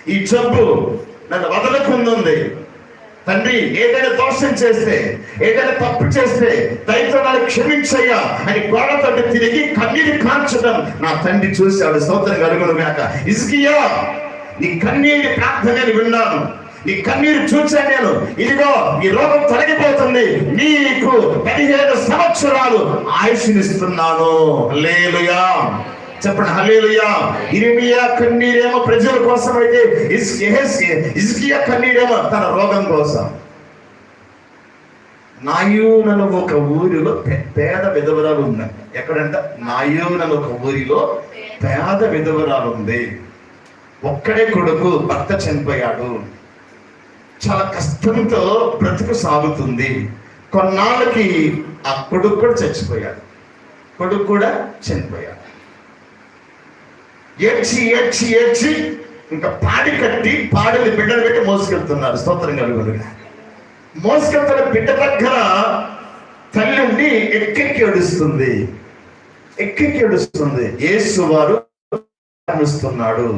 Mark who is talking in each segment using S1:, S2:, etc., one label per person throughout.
S1: ఈ జబ్బు నన్ను వదలకుంది. తండ్రి, ఏదైనా దోషం చేస్తే, ఏదైనా తప్పు చేస్తే దయతో నన్ను క్షమించయ్యా అని గోడతో తిరిగి కన్నీరు కాల్చడం నా తండ్రి చూశాడు. స్తోత్రం కలుగును గాక. హిజ్కియా, నీ కన్నీరు ప్రార్థనని విన్నాను, నీ కన్నీరు చూచాను నేను. ఇదిగో ఈ రోగం తొలగిపోతుంది, నీకు 15 సంవత్సరాలు ఆయుష్నిస్తున్నాను. హల్లెలూయా చెప్పండి, హల్లెలూయా. ఇర్మియా కన్నీరేమో ప్రజల కోసం అయితే, హిజ్కియా కన్నీరేమో తన రోగం కోసం. నాయూనను ఒక ఊరిలో పేద విధవరాలు ఉందంట. ఎక్కడంట? నాయూనను ఒక ఊరిలో పేద విధవరాలు ఉంది. ఒక్కడే కొడుకు, భర్త చనిపోయాడు. చాలా కష్టంతో బ్రతుకు సాగుతుంది. కొన్నాళ్ళకి ఆ కొడుకు కూడా చచ్చిపోయాడు. కొడుకు కూడా చనిపోయాడు. ఏడ్చి ఇంకా పాడి కట్టి పాడిని బిడ్డలు పెట్టి మోసుకెళ్తున్నారు. స్తోత్రం కలుగును. మోసుకెళ్తున్న బిడ్డ దగ్గర తల్లి ఉండి ఎక్కెక్కి ఏడుస్తుంది. యేసు వారు అనుస్తున్నాడు.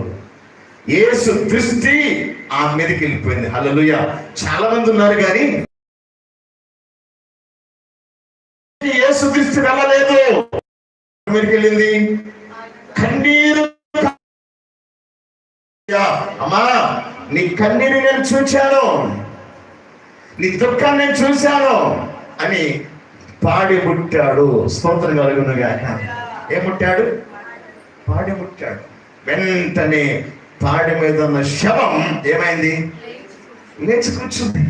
S1: యేసు దృష్టి ఆ మీదకి వెళ్ళిపోయింది. హల్లెలూయా. చాలా మంది ఉన్నారు కానీ యేసు దృష్టి వెళ్ళలేదు. మీదకి వెళ్ళింది కన్నీరు. అమ్మా, నీ కన్నీరు నేను చూశాను, నీ దుఃఖాన్ని నేను చూశాను అని పాడి ముట్టాడు. స్తోత్రం కలుగును గాక. ఏముట్టాడు? పాడి ముట్టాడు. వెంటనే పాడి మీద ఉన్న శవం ఏమైంది? లేచి కూర్చుంది.